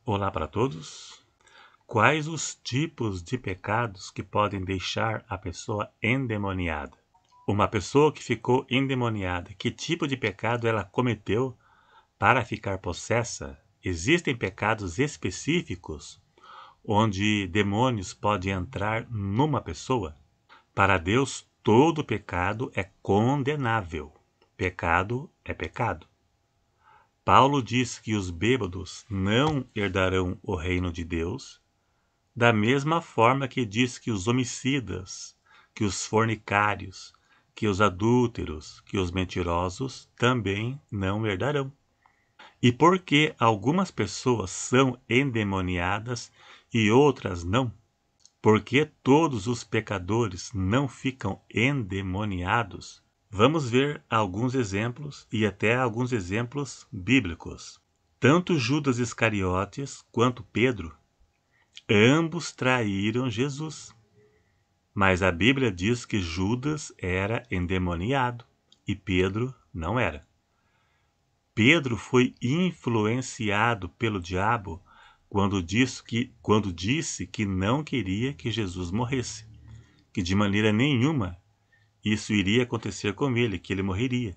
Olá para todos. Quais os tipos de pecados que podem deixar a pessoa endemoniada? Uma pessoa que ficou endemoniada, que tipo de pecado ela cometeu para ficar possessa? Existem pecados específicos onde demônios podem entrar numa pessoa? Para Deus, todo pecado é condenável. Pecado é pecado. Paulo diz que os bêbados não herdarão o reino de Deus, da mesma forma que diz que os homicidas, que os fornicários, que os adúlteros, que os mentirosos também não herdarão. E por que algumas pessoas são endemoniadas e outras não? Por que todos os pecadores não ficam endemoniados? Vamos ver alguns exemplos e até alguns exemplos bíblicos. Tanto Judas Iscariotes quanto Pedro, ambos traíram Jesus. Mas a Bíblia diz que Judas era endemoniado e Pedro não era. Pedro foi influenciado pelo diabo quando disse que não queria que Jesus morresse, que de maneira nenhuma isso iria acontecer com ele, que ele morreria.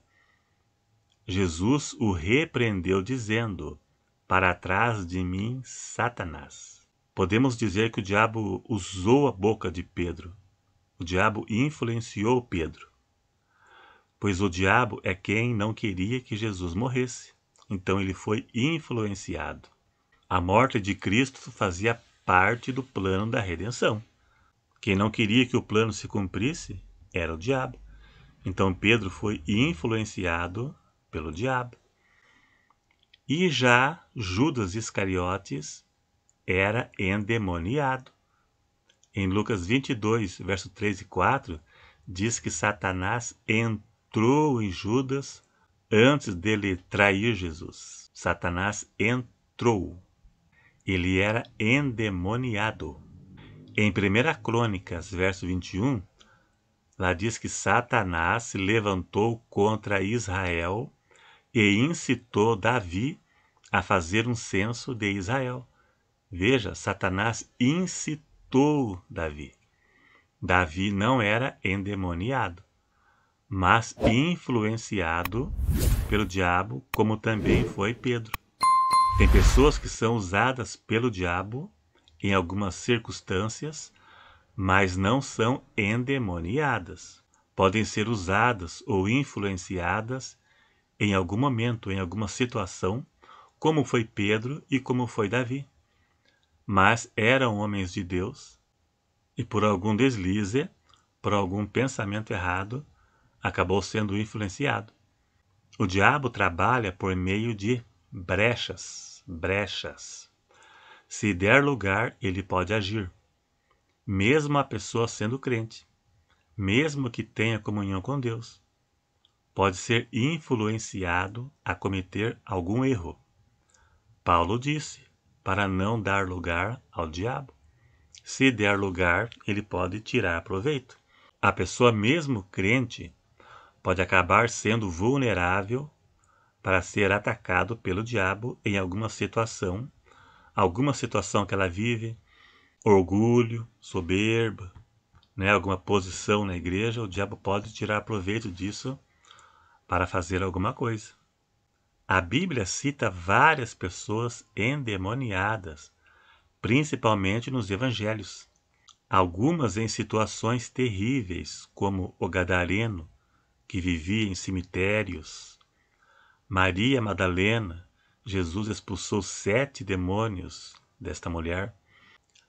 Jesus o repreendeu dizendo: "Para trás de mim, Satanás." Podemos dizer que o diabo usou a boca de Pedro. O diabo influenciou Pedro, pois o diabo é quem não queria que Jesus morresse. Então ele foi influenciado. A morte de Cristo fazia parte do plano da redenção. Quem não queria que o plano se cumprisse era o diabo. Então Pedro foi influenciado pelo diabo. E já Judas Iscariotes era endemoniado. Em Lucas 22, verso 3 e 4, diz que Satanás entrou em Judas antes dele trair Jesus. Satanás entrou. Ele era endemoniado. Em 1 Crônicas, verso 21, lá diz que Satanás se levantou contra Israel e incitou Davi a fazer um censo de Israel. Veja, Satanás incitou Davi. Davi não era endemoniado, mas influenciado pelo diabo, como também foi Pedro. Tem pessoas que são usadas pelo diabo em algumas circunstâncias, mas não são endemoniadas. Podem ser usadas ou influenciadas em algum momento, em alguma situação, como foi Pedro e como foi Davi. Mas eram homens de Deus e por algum deslize, por algum pensamento errado, acabou sendo influenciado. O diabo trabalha por meio de brechas. Se der lugar, ele pode agir, mesmo a pessoa sendo crente, mesmo que tenha comunhão com Deus. Pode ser influenciado a cometer algum erro. Paulo disse, para não dar lugar ao diabo. Se der lugar, ele pode tirar proveito. A pessoa mesmo crente pode acabar sendo vulnerável para ser atacado pelo diabo em alguma situação que ela vive, orgulho, soberba, alguma posição na igreja, o diabo pode tirar proveito disso para fazer alguma coisa. A Bíblia cita várias pessoas endemoniadas, principalmente nos evangelhos. Algumas em situações terríveis, como o gadareno, que vivia em cemitérios. Maria Madalena, Jesus expulsou 7 demônios desta mulher,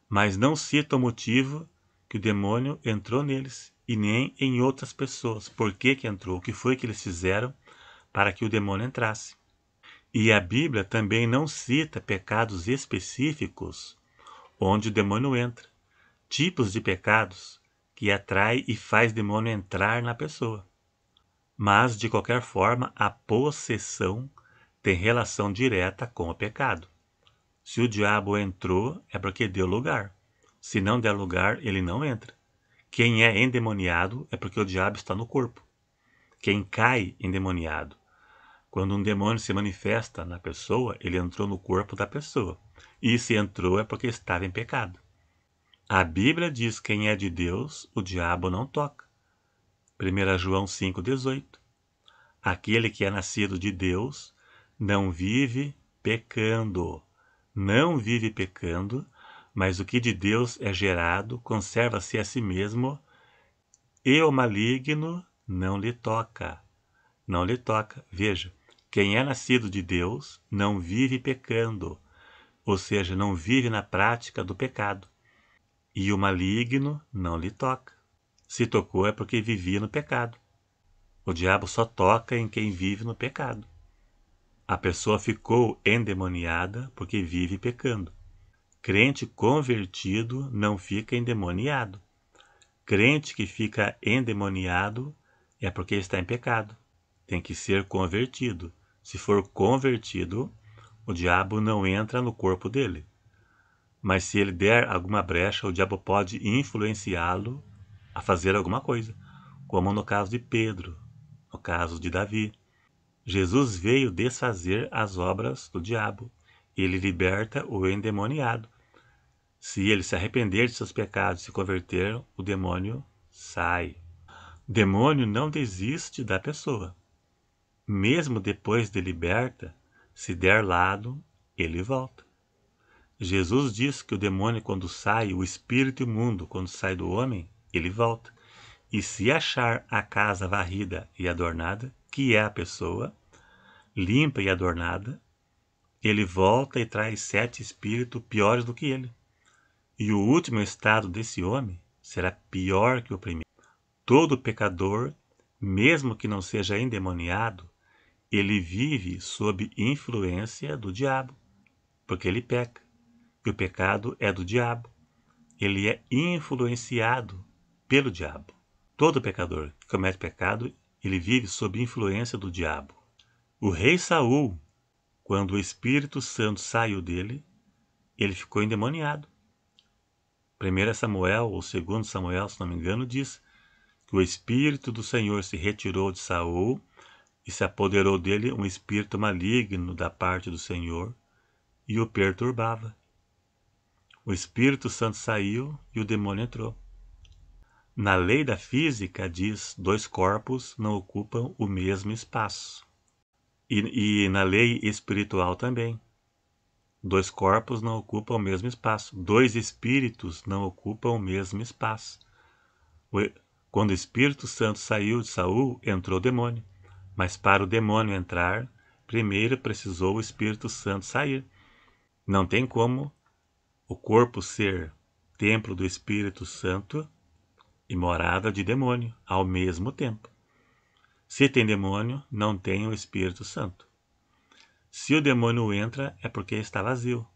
mas não cita o motivo que o demônio entrou neles e nem em outras pessoas. Por que entrou? O que foi que eles fizeram para que o demônio entrasse? E a Bíblia também não cita pecados específicos onde o demônio entra. Tipos de pecados que atrai e faz demônio entrar na pessoa. Mas, de qualquer forma, a possessão tem relação direta com o pecado. Se o diabo entrou, é porque deu lugar. Se não der lugar, ele não entra. Quem é endemoniado é porque o diabo está no corpo. Quem cai endemoniado, quando um demônio se manifesta na pessoa, ele entrou no corpo da pessoa. E se entrou é porque estava em pecado. A Bíblia diz que quem é de Deus, o diabo não toca. 1 João 5,18. Aquele que é nascido de Deus não vive pecando. Não vive pecando, mas o que de Deus é gerado conserva-se a si mesmo, e o maligno não lhe toca. Não lhe toca. Veja, quem é nascido de Deus não vive pecando, ou seja, não vive na prática do pecado. E o maligno não lhe toca. Se tocou é porque vivia no pecado. O diabo só toca em quem vive no pecado. A pessoa ficou endemoniada porque vive pecando. Crente convertido não fica endemoniado. Crente que fica endemoniado é porque está em pecado. Tem que ser convertido. Se for convertido, o diabo não entra no corpo dele. Mas se ele der alguma brecha, o diabo pode influenciá-lo a fazer alguma coisa, como no caso de Pedro, no caso de Davi. Jesus veio desfazer as obras do diabo. Ele liberta o endemoniado. Se ele se arrepender de seus pecados e se converter, o demônio sai. O demônio não desiste da pessoa. Mesmo depois de liberta, se der lado, ele volta. Jesus diz que o demônio, quando sai, o espírito imundo, quando sai do homem, ele volta. E se achar a casa varrida e adornada, que é a pessoa, limpa e adornada, ele volta e traz 7 espíritos piores do que ele. E o último estado desse homem será pior que o primeiro. Todo pecador, mesmo que não seja endemoniado, ele vive sob influência do diabo, porque ele peca. E o pecado é do diabo. Ele é influenciado pelo diabo. Todo pecador que comete pecado, ele vive sob influência do diabo. O rei Saul, quando o Espírito Santo saiu dele, ele ficou endemoniado. 1 Samuel, ou 2 Samuel, se não me engano, diz que o Espírito do Senhor se retirou de Saul e se apoderou dele um espírito maligno da parte do Senhor e o perturbava. O Espírito Santo saiu e o demônio entrou. Na lei da física diz 2 corpos não ocupam o mesmo espaço. E na lei espiritual também. 2 corpos não ocupam o mesmo espaço. 2 espíritos não ocupam o mesmo espaço. Quando o Espírito Santo saiu de Saul, entrou o demônio. Mas para o demônio entrar, primeiro precisou o Espírito Santo sair. Não tem como o corpo ser templo do Espírito Santo e morada de demônio ao mesmo tempo. Se tem demônio, não tem o Espírito Santo. Se o demônio entra, é porque está vazio.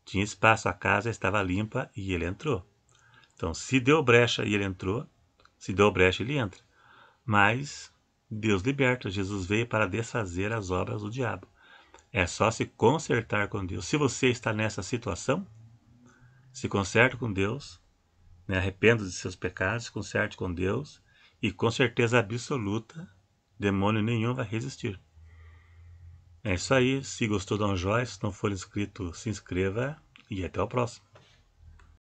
Tinha espaço, a casa estava limpa e ele entrou. Então, se deu brecha e ele entrou, se deu brecha ele entra. Mas Deus liberta. Jesus veio para desfazer as obras do diabo. É só se consertar com Deus. Se você está nessa situação, se conserte com Deus, né? Arrependa de seus pecados, se conserte com Deus e com certeza absoluta, demônio nenhum vai resistir. É isso aí. Se gostou, dá um joinha. Se não for inscrito, se inscreva e até o próximo.